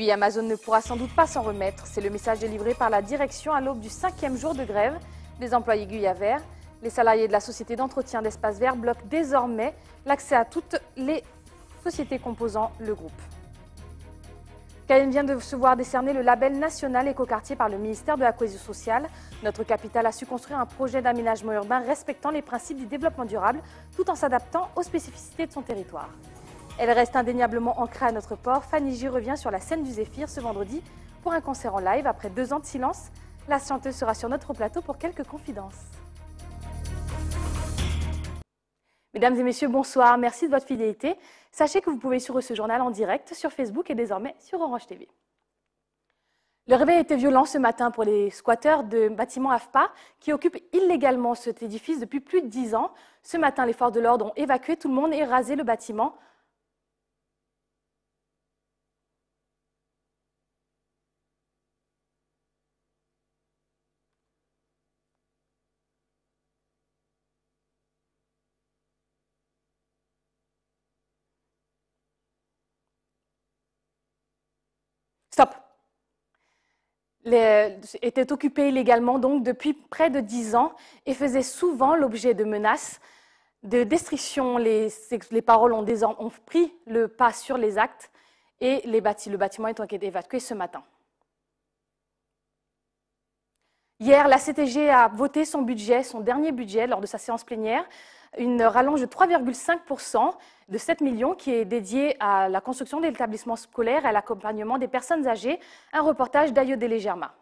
L'aiguille Amazon ne pourra sans doute pas s'en remettre. C'est le message délivré par la direction à l'aube du 5e jour de grève des employés Guyavert. Les salariés de la société d'entretien d'espaces verts bloquent désormais l'accès à toutes les sociétés composant le groupe. Cayenne vient de se voir décerner le label national écoquartier par le ministère de la Cohésion sociale. Notre capitale a su construire un projet d'aménagement urbain respectant les principes du développement durable tout en s'adaptant aux spécificités de son territoire. Elle reste indéniablement ancrée à notre port. Fanny J revient sur la scène du Zéphyr ce vendredi pour un concert en live. Après 2 ans de silence, la chanteuse sera sur notre plateau pour quelques confidences. Mesdames et messieurs, bonsoir. Merci de votre fidélité. Sachez que vous pouvez suivre ce journal en direct sur Facebook et désormais sur Orange TV. Le réveil était violent ce matin pour les squatteurs de bâtiments AFPA qui occupent illégalement cet édifice depuis plus de 10 ans. Ce matin, les forces de l'ordre ont évacué tout le monde et rasé le bâtiment. Stop. Était occupé illégalement donc depuis près de 10 ans et faisait souvent l'objet de menaces, de destruction. Les paroles ont pris le pas sur les actes et le bâtiment est évacué ce matin. Hier, la CTG a voté son dernier budget lors de sa séance plénière, une rallonge de 3,5% de 7 millions qui est dédiée à la construction de l'établissement scolaire et à l'accompagnement des personnes âgées. Un reportage d'Ayodele Germa.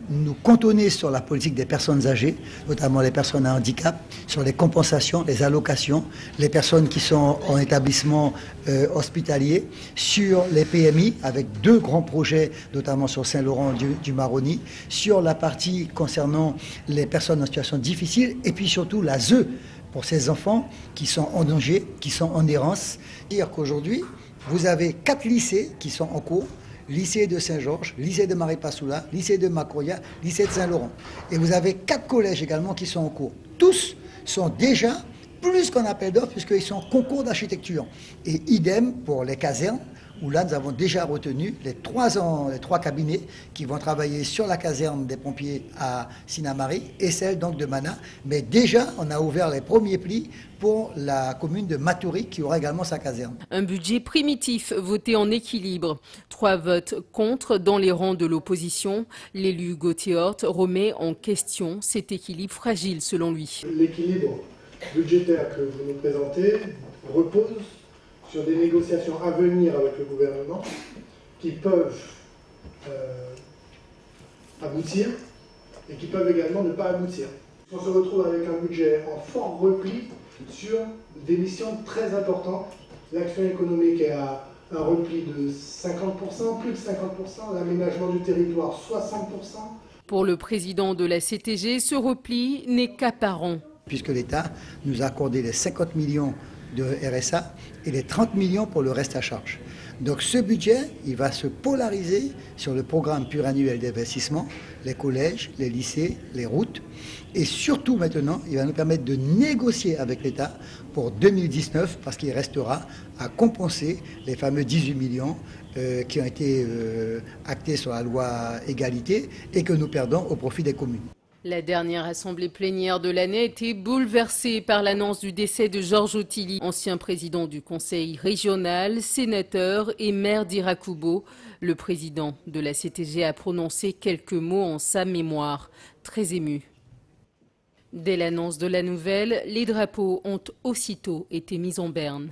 Nous cantonner sur la politique des personnes âgées, notamment les personnes à handicap, sur les compensations, les allocations, les personnes qui sont en établissement hospitalier, sur les PMI, avec 2 grands projets, notamment sur Saint-Laurent du Maroni, sur la partie concernant les personnes en situation difficile, et puis surtout la ZE pour ces enfants qui sont en danger, qui sont en errance. Dire qu'aujourd'hui, vous avez 4 lycées qui sont en cours, lycée de Saint-Georges, lycée de Maripasoula, lycée de Macoya, lycée de Saint-Laurent. Et vous avez 4 collèges également qui sont en cours. Tous sont déjà plus qu'en appel d'offres puisqu'ils sont en concours d'architecture. Et idem pour les casernes, où là nous avons déjà retenu les 3 cabinets qui vont travailler sur la caserne des pompiers à Sinamari et celle donc de Mana. Mais déjà on a ouvert les premiers plis pour la commune de Matoury qui aura également sa caserne. Un budget primitif voté en équilibre. 3 votes contre dans les rangs de l'opposition. L'élu Gauthier Hort remet en question cet équilibre fragile selon lui. L'équilibre budgétaire que vous nous présentez repose sur des négociations à venir avec le gouvernement qui peuvent aboutir et qui peuvent également ne pas aboutir. On se retrouve avec un budget en fort repli sur des missions très importantes. L'action économique est à un repli de 50%, plus de 50%, l'aménagement du territoire 60%. Pour le président de la CTG, ce repli n'est qu'apparent. Puisque l'État nous a accordé les 50 millions de RSA et les 30 millions pour le reste à charge. Donc ce budget, il va se polariser sur le programme pluriannuel d'investissement, les collèges, les lycées, les routes. Et surtout maintenant, il va nous permettre de négocier avec l'État pour 2019 parce qu'il restera à compenser les fameux 18 millions qui ont été actés sur la loi égalité et que nous perdons au profit des communes. La dernière assemblée plénière de l'année a été bouleversée par l'annonce du décès de Georges Othily, ancien président du conseil régional, sénateur et maire d'Irakubo. Le président de la CTG a prononcé quelques mots en sa mémoire, très ému. Dès l'annonce de la nouvelle, les drapeaux ont aussitôt été mis en berne.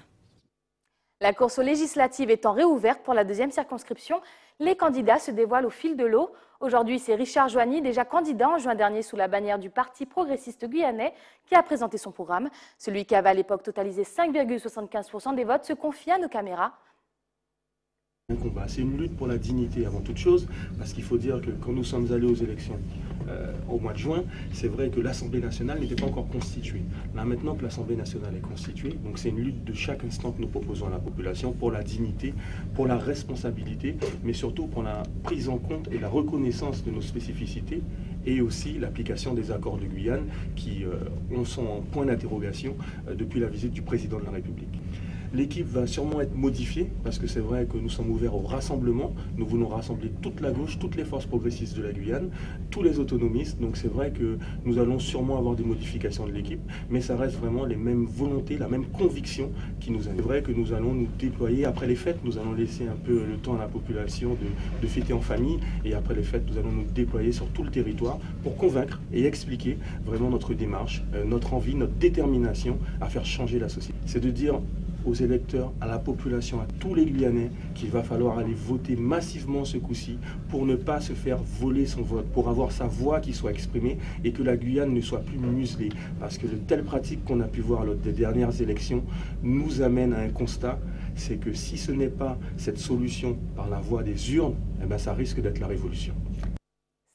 La course aux législatives étant réouverte pour la 2e circonscription, les candidats se dévoilent au fil de l'eau. Aujourd'hui, c'est Richard Joigny, déjà candidat en juin dernier sous la bannière du Parti progressiste guyanais, qui a présenté son programme. Celui qui avait à l'époque totalisé 5,75% des votes se confie à nos caméras. Un combat, c'est une lutte pour la dignité avant toute chose, parce qu'il faut dire que quand nous sommes allés aux élections, au mois de juin, c'est vrai que l'Assemblée nationale n'était pas encore constituée. Là maintenant que l'Assemblée nationale est constituée, donc c'est une lutte de chaque instant que nous proposons à la population pour la dignité, pour la responsabilité, mais surtout pour la prise en compte et la reconnaissance de nos spécificités et aussi l'application des accords de Guyane qui sont en point d'interrogation depuis la visite du président de la République. L'équipe va sûrement être modifiée parce que c'est vrai que nous sommes ouverts au rassemblement. Nous voulons rassembler toute la gauche, toutes les forces progressistes de la Guyane, tous les autonomistes. Donc c'est vrai que nous allons sûrement avoir des modifications de l'équipe, mais ça reste vraiment les mêmes volontés, la même conviction qui nous anime. C'est vrai que nous allons nous déployer après les fêtes. Nous allons laisser un peu le temps à la population de fêter en famille. Et après les fêtes, nous allons nous déployer sur tout le territoire pour convaincre et expliquer vraiment notre démarche, notre envie, notre détermination à faire changer la société. C'est de dire aux électeurs, à la population, à tous les Guyanais qu'il va falloir aller voter massivement ce coup-ci pour ne pas se faire voler son vote, pour avoir sa voix qui soit exprimée et que la Guyane ne soit plus muselée. Parce que de telles pratiques qu'on a pu voir lors des dernières élections nous amènent à un constat, c'est que si ce n'est pas cette solution par la voie des urnes, eh bien ça risque d'être la révolution.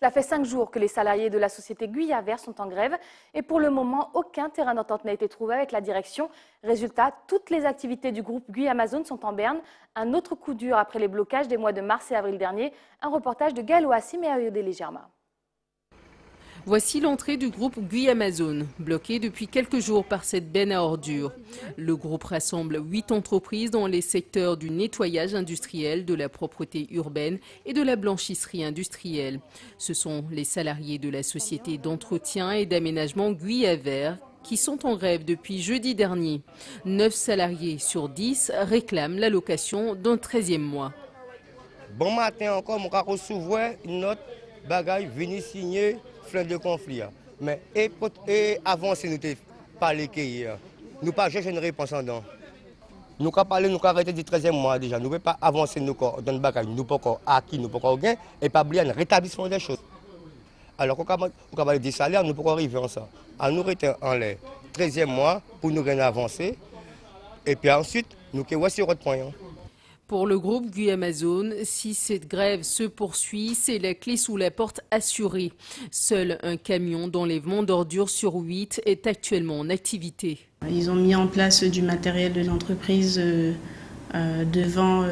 Cela fait 5 jours que les salariés de la société Guyaver sont en grève et pour le moment, aucun terrain d'entente n'a été trouvé avec la direction. Résultat, toutes les activités du groupe Guyamazone sont en berne. Un autre coup dur après les blocages des mois de mars et avril dernier. Un reportage de Gaël Ouassim et Ayodele Germain. Voici l'entrée du groupe Guyamazone, bloqué depuis quelques jours par cette benne à ordures. Le groupe rassemble 8 entreprises dans les secteurs du nettoyage industriel, de la propreté urbaine et de la blanchisserie industrielle. Ce sont les salariés de la société d'entretien et d'aménagement Guyaver qui sont en grève depuis jeudi dernier. 9 salariés sur 10 réclament l'allocation d'un 13e mois. Bon matin encore, je vais recevoir une note bagaille venir signer fin de conflit. Mais avant, si nous avons parlé hier, nous n'avons pas cherché une réponse en dedans. Nous avons parlé, nous avons arrêté du 13e mois déjà. Nous ne pouvons pas avancer dans le bagaille, nous ne pouvons pas acquis, nous ne pouvons pas gagner et pas oublier un rétablissement des choses. Alors, quand on va parler des salaires, nous ne pouvons pas arriver en ça. À nous rester en l'air 13e mois pour nous gagner avancer. Et puis ensuite, nous avons aussi notre point. Pour le groupe Guyamazone, si cette grève se poursuit, c'est la clé sous la porte assurée. Seul un camion d'enlèvement d'ordures sur 8 est actuellement en activité. Ils ont mis en place du matériel de l'entreprise devant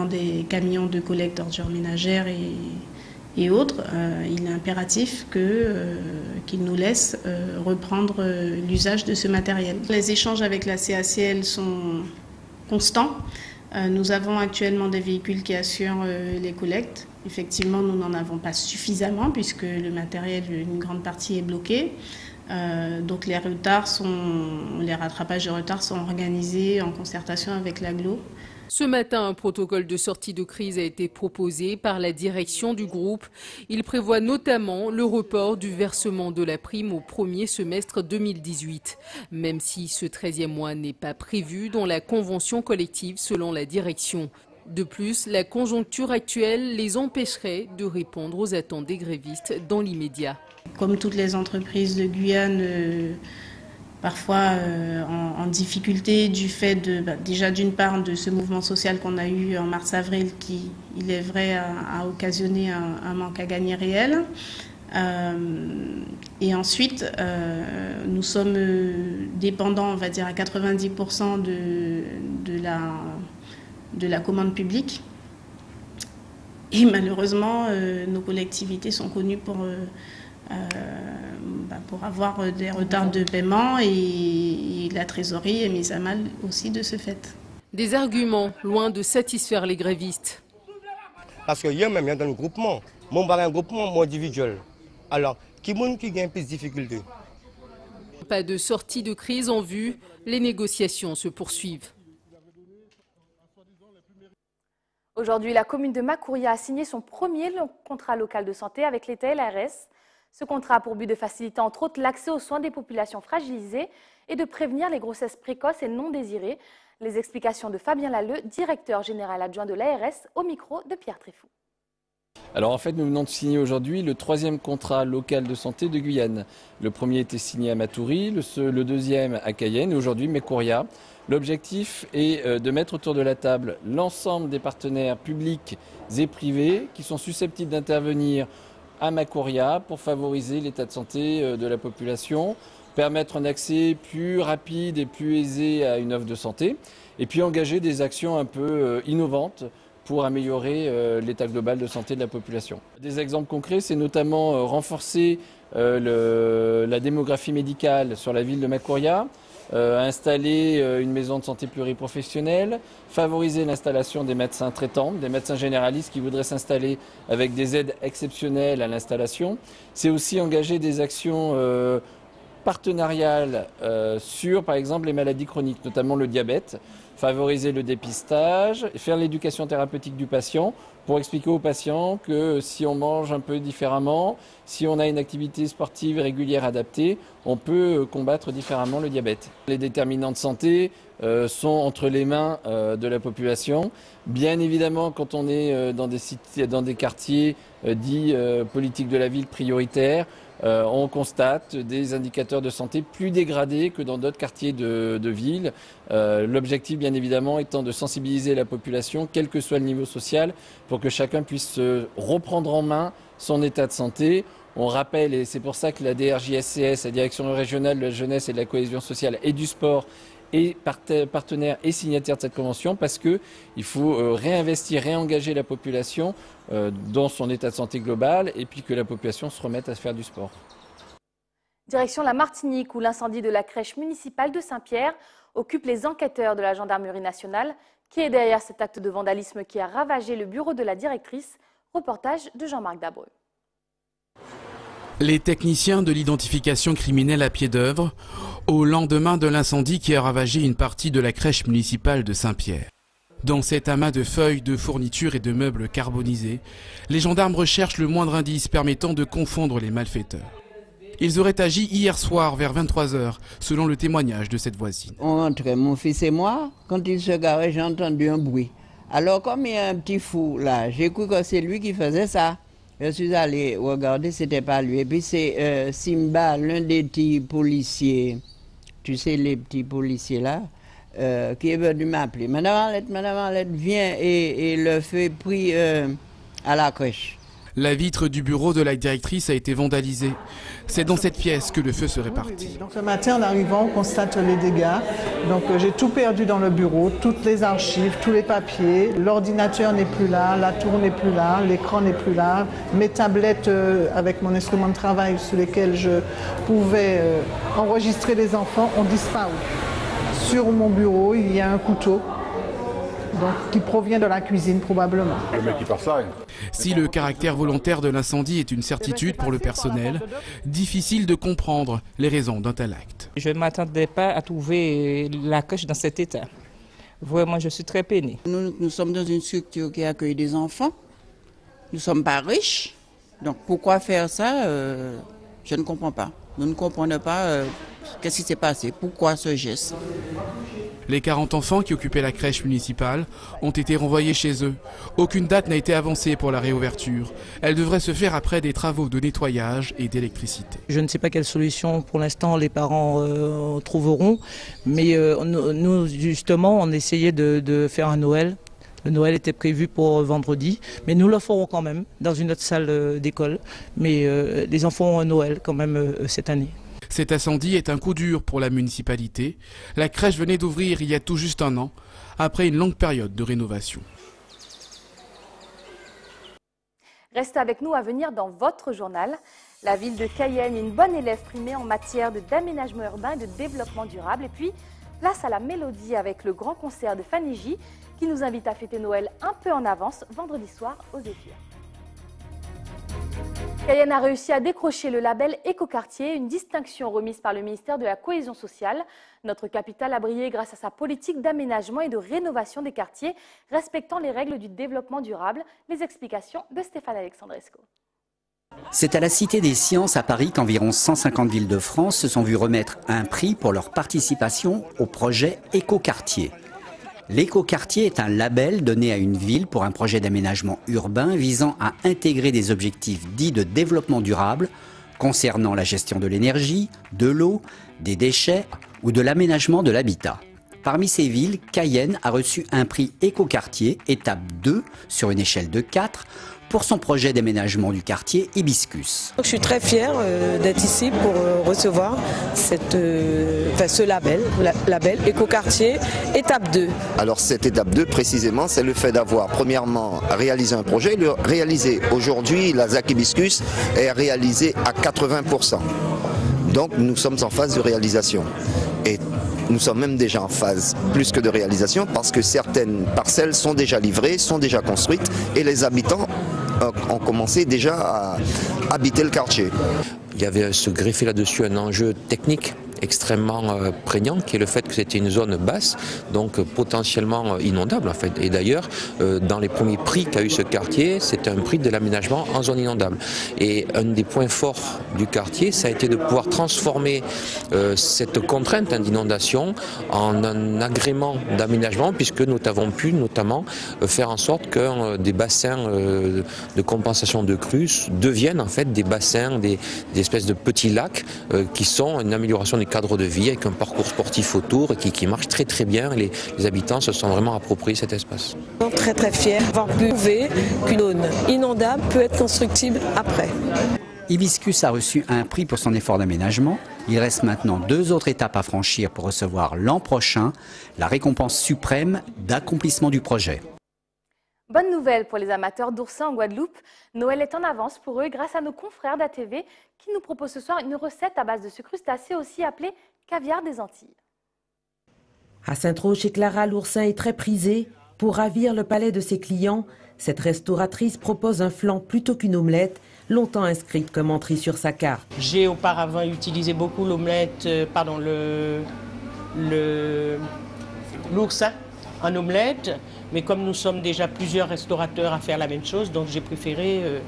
des camions de collecte d'ordures ménagères et autres. Il est impératif qu'ils nous laissent reprendre l'usage de ce matériel. Les échanges avec la CACL sont constants. Nous avons actuellement des véhicules qui assurent les collectes. Effectivement, nous n'en avons pas suffisamment puisque le matériel, une grande partie est bloqué. Donc les rattrapages de retard sont organisés en concertation avec l'agglo. Ce matin, un protocole de sortie de crise a été proposé par la direction du groupe. Il prévoit notamment le report du versement de la prime au premier semestre 2018, même si ce 13e mois n'est pas prévu dans la convention collective selon la direction. De plus, la conjoncture actuelle les empêcherait de répondre aux attentes des grévistes dans l'immédiat. Comme toutes les entreprises de Guyane, parfois en difficulté du fait déjà d'une part de ce mouvement social qu'on a eu en mars-avril qui, il est vrai, a occasionné un manque à gagner réel. Et ensuite, nous sommes dépendants, on va dire, à 90% de la commande publique. Et malheureusement, nos collectivités sont connues pour avoir des retards de paiement et la trésorerie est mise à mal aussi de ce fait. Des arguments loin de satisfaire les grévistes. Parce que hier même, dans le groupement, mon un groupement, mon individuel. Alors, qui gagne plus de difficultés? Pas de sortie de crise en vue, les négociations se poursuivent. Aujourd'hui, la commune de Makouria a signé son premier contrat local de santé avec l'État et l'ARS. Ce contrat a pour but de faciliter entre autres l'accès aux soins des populations fragilisées et de prévenir les grossesses précoces et non désirées. Les explications de Fabien Lalleux, directeur général adjoint de l'ARS, au micro de Pierre Tréfou. Alors en fait, nous venons de signer aujourd'hui le 3e contrat local de santé de Guyane. Le premier était signé à Matoury, le deuxième à Cayenne et aujourd'hui Makouria. L'objectif est de mettre autour de la table l'ensemble des partenaires publics et privés qui sont susceptibles d'intervenir à Makouria pour favoriser l'état de santé de la population, permettre un accès plus rapide et plus aisé à une offre de santé, et puis engager des actions un peu innovantes pour améliorer l'état global de santé de la population. Des exemples concrets, c'est notamment renforcer la démographie médicale sur la ville de Makouria, installer une maison de santé pluriprofessionnelle, favoriser l'installation des médecins traitants, des médecins généralistes qui voudraient s'installer avec des aides exceptionnelles à l'installation. C'est aussi engager des actions partenariales sur, par exemple, les maladies chroniques, notamment le diabète, favoriser le dépistage, faire l'éducation thérapeutique du patient pour expliquer aux patients que si on mange un peu différemment, si on a une activité sportive régulière adaptée, on peut combattre différemment le diabète. Les déterminants de santé sont entre les mains de la population. Bien évidemment, quand on est dans des quartiers dits politiques de la ville prioritaires, on constate des indicateurs de santé plus dégradés que dans d'autres quartiers de ville. L'objectif, bien évidemment, étant de sensibiliser la population, quel que soit le niveau social, pour que chacun puisse reprendre en main son état de santé. On rappelle, et c'est pour ça que la DRJSCS, la Direction régionale de la jeunesse et de la cohésion sociale et du sport, est partenaire et signataire de cette convention, parce qu'il faut réinvestir, réengager la population dans son état de santé global, et puis que la population se remette à faire du sport. Direction la Martinique, où l'incendie de la crèche municipale de Saint-Pierre occupe les enquêteurs de la gendarmerie nationale. Qui est derrière cet acte de vandalisme qui a ravagé le bureau de la directrice? Reportage de Jean-Marc Dabreux. Les techniciens de l'identification criminelle à pied d'œuvre au lendemain de l'incendie qui a ravagé une partie de la crèche municipale de Saint-Pierre. Dans cet amas de feuilles, de fournitures et de meubles carbonisés, les gendarmes recherchent le moindre indice permettant de confondre les malfaiteurs. Ils auraient agi hier soir vers 23 h, selon le témoignage de cette voisine. On rentrait, mon fils et moi, quand il se garait, j'ai entendu un bruit. Alors comme il y a un petit fou là, j'ai cru que c'est lui qui faisait ça. Je suis allé regarder, c'était pas lui. Et puis c'est Simba, l'un des petits policiers, tu sais les petits policiers là, qui est venu m'appeler. Madame Arlette, viens, et le feu est pris à la crèche. La vitre du bureau de la directrice a été vandalisée. C'est dans cette pièce que le feu serait parti. Donc le matin, en arrivant, on constate les dégâts. Donc j'ai tout perdu dans le bureau, toutes les archives, tous les papiers. L'ordinateur n'est plus là, la tour n'est plus là, l'écran n'est plus là. Mes tablettes avec mon instrument de travail sur lesquels je pouvais enregistrer les enfants ont disparu. Sur mon bureau, il y a un couteau. Donc, qui provient de la cuisine probablement. Le mec qui part ça. Si le caractère volontaire de l'incendie est une certitude pour le personnel, difficile de comprendre les raisons d'un tel acte. Je ne m'attendais pas à trouver la crèche dans cet état. Vraiment, je suis très peinée. Nous sommes dans une structure qui accueille des enfants. Nous ne sommes pas riches. Donc pourquoi faire ça je ne comprends pas. Nous ne comprenons pas qu'est-ce qui s'est passé. Pourquoi ce geste? Les 40 enfants qui occupaient la crèche municipale ont été renvoyés chez eux. Aucune date n'a été avancée pour la réouverture. Elle devrait se faire après des travaux de nettoyage et d'électricité. Je ne sais pas quelle solution pour l'instant les parents trouveront, mais nous justement on essayait de faire un Noël. Le Noël était prévu pour vendredi, mais nous le ferons quand même dans une autre salle d'école. Mais les enfants ont un Noël quand même cette année. Cet incendie est un coup dur pour la municipalité. La crèche venait d'ouvrir il y a tout juste un an, après une longue période de rénovation. Restez avec nous à venir dans votre journal. La ville de Cayenne, une bonne élève primée en matière d'aménagement urbain et de développement durable. Et puis, place à la mélodie avec le grand concert de Fanny J, qui nous invite à fêter Noël un peu en avance, vendredi soir aux Zéphyrs. Cayenne a réussi à décrocher le label Écoquartier, une distinction remise par le ministère de la Cohésion sociale. Notre capitale a brillé grâce à sa politique d'aménagement et de rénovation des quartiers, respectant les règles du développement durable. Les explications de Stéphane Alexandresco. C'est à la Cité des Sciences à Paris qu'environ 150 villes de France se sont vues remettre un prix pour leur participation au projet Écoquartier. L'écoquartier est un label donné à une ville pour un projet d'aménagement urbain visant à intégrer des objectifs dits de développement durable concernant la gestion de l'énergie, de l'eau, des déchets ou de l'aménagement de l'habitat. Parmi ces villes, Cayenne a reçu un prix Écoquartier, étape 2 sur une échelle de 4, pour son projet d'aménagement du quartier Hibiscus. Je suis très fière d'être ici pour recevoir ce label Écoquartier étape 2. Alors cette étape 2 précisément, c'est le fait d'avoir premièrement réalisé un projet, le réaliser. Aujourd'hui, la ZAC Hibiscus est réalisée à 80%. Donc nous sommes en phase de réalisation. Et nous sommes même déjà en phase plus que de réalisation parce que certaines parcelles sont déjà livrées, sont déjà construites et les habitants ont commencé déjà à habiter le quartier. Il y avait se greffer là-dessus un enjeu technique extrêmement prégnant, qui est le fait que c'était une zone basse, donc potentiellement inondable en fait. Et d'ailleurs, dans les premiers prix qu'a eu ce quartier, c'était un prix de l'aménagement en zone inondable. Et un des points forts du quartier, ça a été de pouvoir transformer cette contrainte d'inondation en un agrément d'aménagement, puisque nous avons pu notamment faire en sorte que des bassins de compensation de crues deviennent en fait des bassins, des espèces de petits lacs qui sont une amélioration du cadre de vie avec un parcours sportif autour et qui marche très très bien. Les habitants se sont vraiment appropriés cet espace. Très très fier d'avoir prouvé qu'une zone inondable peut être constructible après. Hibiscus a reçu un prix pour son effort d'aménagement. Il reste maintenant 2 autres étapes à franchir pour recevoir l'an prochain la récompense suprême d'accomplissement du projet. Bonne nouvelle pour les amateurs d'oursins en Guadeloupe. Noël est en avance pour eux grâce à nos confrères d'ATV qui nous proposent ce soir une recette à base de ce crustacé aussi appelé caviar des Antilles. À Sainte-Roche et Clara, l'oursin est très prisé. Pour ravir le palais de ses clients, cette restauratrice propose un flan plutôt qu'une omelette, longtemps inscrite comme entrée sur sa carte. J'ai auparavant utilisé beaucoup l'oursin en omelette, mais comme nous sommes déjà plusieurs restaurateurs à faire la même chose, donc j'ai préféré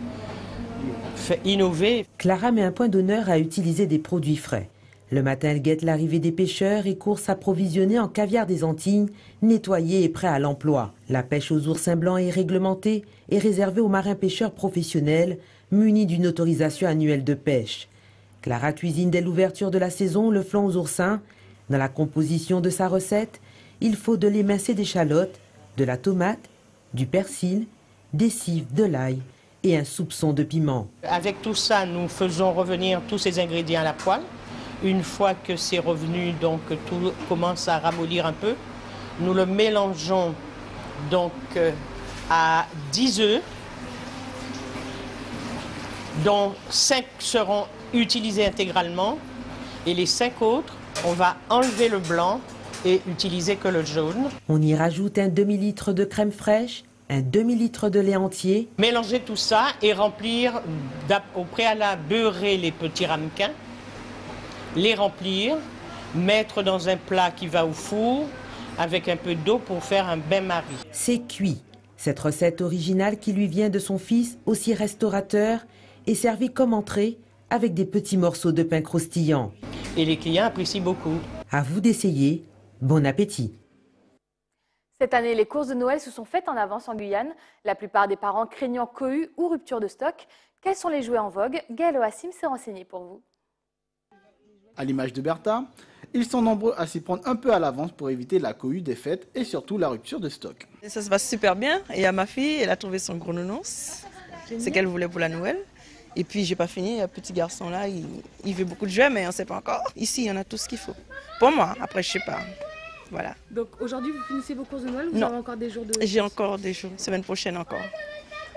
innover. Clara met un point d'honneur à utiliser des produits frais. Le matin, elle guette l'arrivée des pêcheurs et court s'approvisionner en caviar des Antilles, nettoyé et prêt à l'emploi. La pêche aux oursins blancs est réglementée et réservée aux marins pêcheurs professionnels, munis d'une autorisation annuelle de pêche. Clara cuisine dès l'ouverture de la saison le flan aux oursins. Dans la composition de sa recette, il faut de l'émincé d'échalotes, de la tomate, du persil, des cives, de l'ail et un soupçon de piment. Avec tout ça, nous faisons revenir tous ces ingrédients à la poêle. Une fois que c'est revenu, donc tout commence à ramollir un peu. Nous le mélangeons donc à 10 œufs, dont 5 seront utilisés intégralement et les 5 autres, on va enlever le blanc et utiliser que le jaune. On y rajoute un demi-litre de crème fraîche, un demi-litre de lait entier. Mélanger tout ça et remplir, au préalable, beurrer les petits ramequins, les remplir, mettre dans un plat qui va au four avec un peu d'eau pour faire un bain-marie. C'est cuit. Cette recette originale qui lui vient de son fils, aussi restaurateur, est servie comme entrée avec des petits morceaux de pain croustillant. Et les clients apprécient beaucoup. À vous d'essayer. Bon appétit. Cette année, les courses de Noël se sont faites en avance en Guyane. La plupart des parents craignant cohue ou rupture de stock. Quels sont les jouets en vogue? Gaël Oassim s'est renseigné pour vous. À l'image de Bertha, ils sont nombreux à s'y prendre un peu à l'avance pour éviter la cohue des fêtes et surtout la rupture de stock. Ça se passe super bien. Et à ma fille, elle a trouvé son gros nounours. C'est qu'elle voulait pour la Noël. Et puis j'ai pas fini, le petit garçon là, il veut beaucoup de jouets, mais on ne sait pas encore. Ici, il y en a tout ce qu'il faut. Pour moi, après je sais pas. Voilà. Donc aujourd'hui, vous finissez vos courses de Noël ou vous avez encore des jours de... J'ai encore des jours, semaine prochaine encore.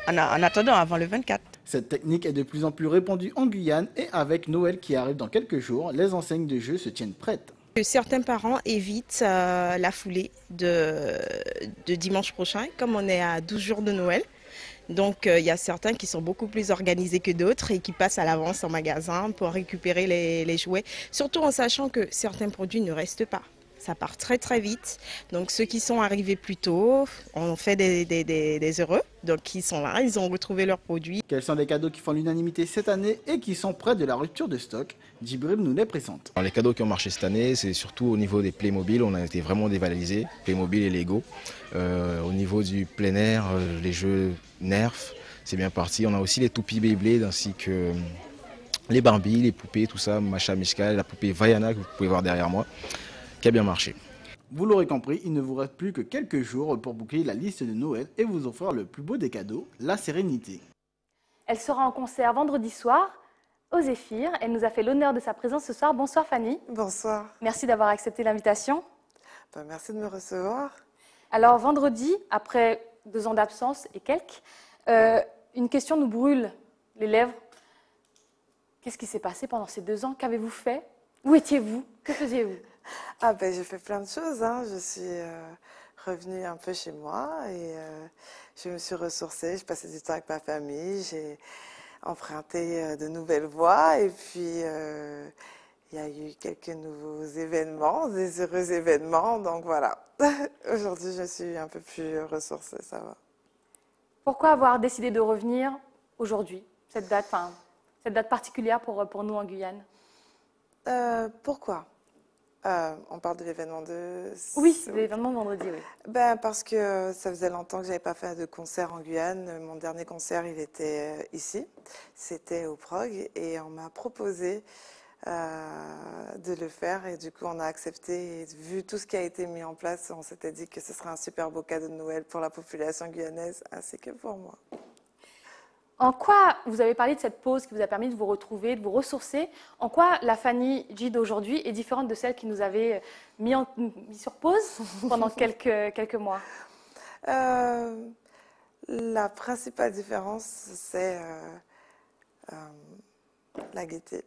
En attendant, avant le 24. Cette technique est de plus en plus répandue en Guyane et avec Noël qui arrive dans quelques jours, les enseignes de jeux se tiennent prêtes. Certains parents évitent la foulée de dimanche prochain, comme on est à 12 jours de Noël. Donc il y a certains qui sont beaucoup plus organisés que d'autres et qui passent à l'avance en magasin pour récupérer les jouets, surtout en sachant que certains produits ne restent pas. Ça part très très vite. Donc ceux qui sont arrivés plus tôt, on fait des heureux. Donc ils sont là, ils ont retrouvé leurs produits. Quels sont les cadeaux qui font l'unanimité cette année et qui sont près de la rupture de stock? Djibril nous les présente. Alors, les cadeaux qui ont marché cette année, c'est surtout au niveau des Playmobil. On a été vraiment dévalorisés, Playmobil et Lego. Au niveau du plein air, les jeux Nerf, c'est bien parti. On a aussi les toupies Beyblade ainsi que les Barbie, les poupées, tout ça, Macha Mishka, la poupée Vaiana que vous pouvez voir derrière moi, qui a bien marché. Vous l'aurez compris, il ne vous reste plus que quelques jours pour boucler la liste de Noël et vous offrir le plus beau des cadeaux, la sérénité. Elle sera en concert vendredi soir au Zéphyr. Elle nous a fait l'honneur de sa présence ce soir. Bonsoir Fanny. Bonsoir. Merci d'avoir accepté l'invitation. Merci de me recevoir. Alors vendredi, après 2 ans d'absence et quelques, une question nous brûle les lèvres. Qu'est-ce qui s'est passé pendant ces 2 ans? Qu'avez-vous fait? Où étiez-vous? Que faisiez-vous? J'ai fait plein de choses. Je suis revenue un peu chez moi et je me suis ressourcée. Je passais du temps avec ma famille. J'ai emprunté de nouvelles voies et puis il y a eu quelques nouveaux événements, des heureux événements. Donc voilà, aujourd'hui je suis un peu plus ressourcée, ça va. Pourquoi avoir décidé de revenir aujourd'hui, cette date particulière pour nous en Guyane? Pourquoi? On parle de l'événement de... Oui, de l'événement de vendredi, oui. Parce que ça faisait longtemps que je n'avais pas fait de concert en Guyane. Mon dernier concert, il était ici. C'était au Prog et on m'a proposé de le faire et du coup on a accepté. Et vu tout ce qui a été mis en place, on s'était dit que ce serait un super beau cadeau de Noël pour la population guyanaise ainsi que pour moi. En quoi, vous avez parlé de cette pause qui vous a permis de vous retrouver, de vous ressourcer, en quoi la Fanny G d'aujourd'hui est différente de celle qui nous avait mis sur pause pendant quelques mois? La principale différence, c'est la gaieté.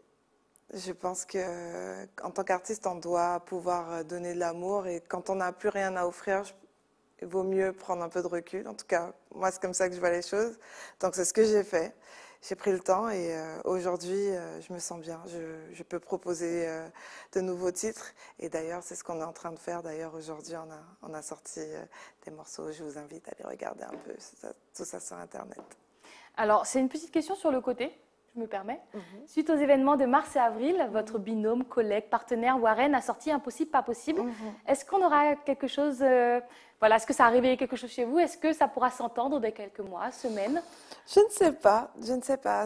Je pense qu'en tant qu'artiste, on doit pouvoir donner de l'amour et quand on n'a plus rien à offrir, il vaut mieux prendre un peu de recul. En tout cas, moi, c'est comme ça que je vois les choses. Donc, c'est ce que j'ai fait. J'ai pris le temps et aujourd'hui, je me sens bien. Je peux proposer de nouveaux titres. Et d'ailleurs, c'est ce qu'on est en train de faire. D'ailleurs, aujourd'hui, on a sorti des morceaux. Je vous invite à les regarder un peu. Tout ça sur Internet. Alors, c'est une petite question sur le côté. Je me permets. Suite aux événements de mars et avril, votre binôme, collègue, partenaire Warren a sorti Impossible, pas possible. Est-ce qu'on aura quelque chose, est-ce que ça a réveillé quelque chose chez vous? Est-ce que ça pourra s'entendre dès quelques mois, semaines? Je ne sais pas,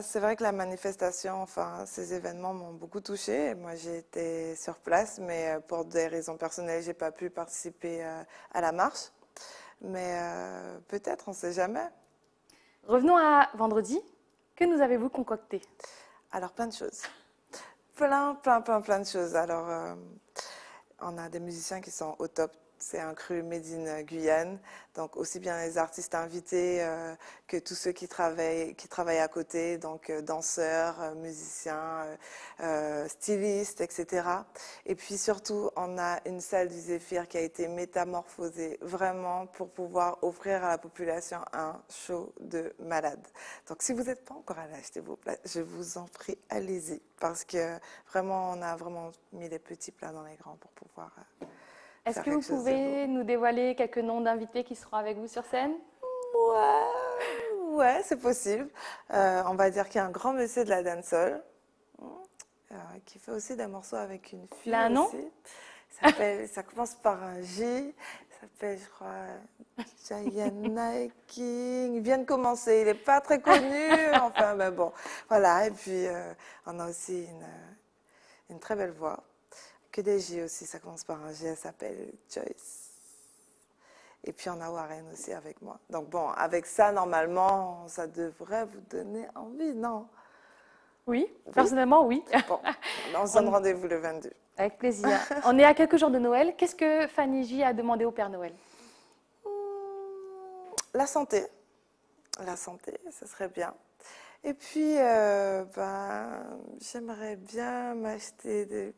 C'est vrai que la manifestation, ces événements m'ont beaucoup touchée. Moi, j'ai été sur place, mais pour des raisons personnelles, j'ai pas pu participer à la marche. Mais peut-être, on ne sait jamais. Revenons à vendredi. Que nous avez-vous concocté? Alors, plein de choses. Plein de choses. Alors, on a des musiciens qui sont au top. C'est un cru made in Guyane. Donc, aussi bien les artistes invités que tous ceux qui travaillent à côté. Donc, danseurs, musiciens, stylistes, etc. Et puis, surtout, on a une salle du Zéphyr qui a été métamorphosée vraiment pour pouvoir offrir à la population un show de malade. Donc, si vous n'êtes pas encore allé acheter vos plats, je vous en prie, allez-y. Parce que vraiment, on a vraiment mis les petits plats dans les grands pour pouvoir... Est-ce que vous pouvez nous dévoiler quelques noms d'invités qui seront avec vous sur scène? Ouais, c'est possible. On va dire qu'il y a un grand monsieur de la dancehall qui fait aussi des morceaux avec une fille. Il a un nom? Ça commence par un J. Ça s'appelle, je crois, Jayana King. Il vient de commencer. Il n'est pas très connu. Enfin, mais bon. Voilà. Et puis, on a aussi une très belle voix. Que des J aussi, ça commence par un J, elle s'appelle Joyce. Et puis on a Warren aussi avec moi. Donc bon, avec ça, normalement, ça devrait vous donner envie, non? Oui, personnellement, oui. Bon, on se donne rendez-vous le 22. Avec plaisir. On est à quelques jours de Noël. Qu'est-ce que Fanny J a demandé au Père Noël? La santé. La santé, ce serait bien. Et puis, j'aimerais bien m'acheter des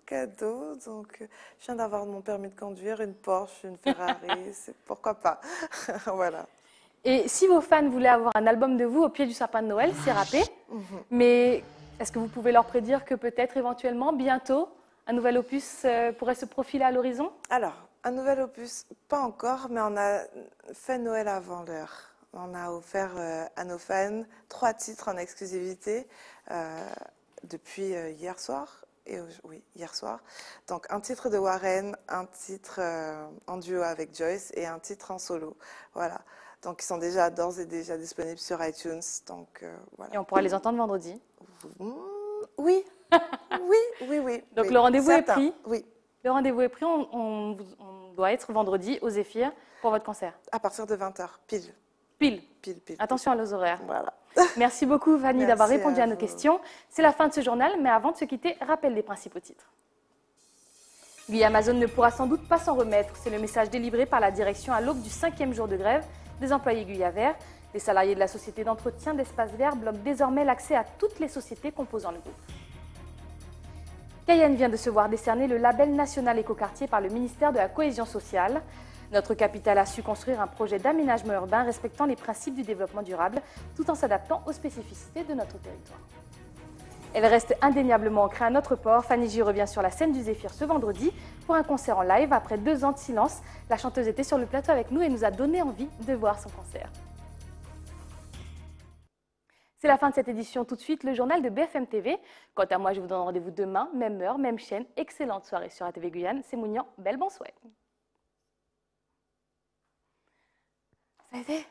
cadeau, donc je viens d'avoir mon permis de conduire, une Porsche, une Ferrari, pourquoi pas. Voilà. Et si vos fans voulaient avoir un album de vous au pied du sapin de Noël, c'est râpé, mais est-ce que vous pouvez leur prédire que peut-être éventuellement, bientôt, un nouvel opus pourrait se profiler à l'horizon? Alors, un nouvel opus, pas encore, mais on a fait Noël avant l'heure. On a offert à nos fans 3 titres en exclusivité depuis hier soir. Oui, hier soir. Donc, un titre de Warren, un titre en duo avec Joyce et un titre en solo. Voilà. Donc, ils sont d'ores et déjà disponibles sur iTunes. Donc, voilà. Et on pourra les entendre vendredi? Oui. Oui. Donc, le rendez-vous est pris? Oui. Le rendez-vous est pris. On doit être vendredi au Zéphyr pour votre concert? À partir de 20h, pile. Pile. Pile. Attention à nos horaires. Voilà. Merci beaucoup, Fanny, Merci d'avoir répondu à nos vous. questions. C'est la fin de ce journal, mais avant de se quitter, rappel des principaux titres. Amazon ne pourra sans doute pas s'en remettre. C'est le message délivré par la direction à l'aube du 5e jour de grève des employés Guyavert. Les salariés de la société d'entretien d'espaces verts bloquent désormais l'accès à toutes les sociétés composant le groupe. Cayenne vient de se voir décerner le label national écoquartier par le ministère de la Cohésion sociale. Notre capitale a su construire un projet d'aménagement urbain respectant les principes du développement durable tout en s'adaptant aux spécificités de notre territoire. Elle reste indéniablement ancrée à notre port. Fanny J revient sur la scène du Zéphyr ce vendredi pour un concert en live. Après 2 ans de silence, la chanteuse était sur le plateau avec nous et nous a donné envie de voir son concert. C'est la fin de cette édition. Tout de suite, le journal de BFM TV. Quant à moi, je vous donne rendez-vous demain, même heure, même chaîne. Excellente soirée sur ATV Guyane. C'est Mounian. Belle bonne soirée. Ça a été ?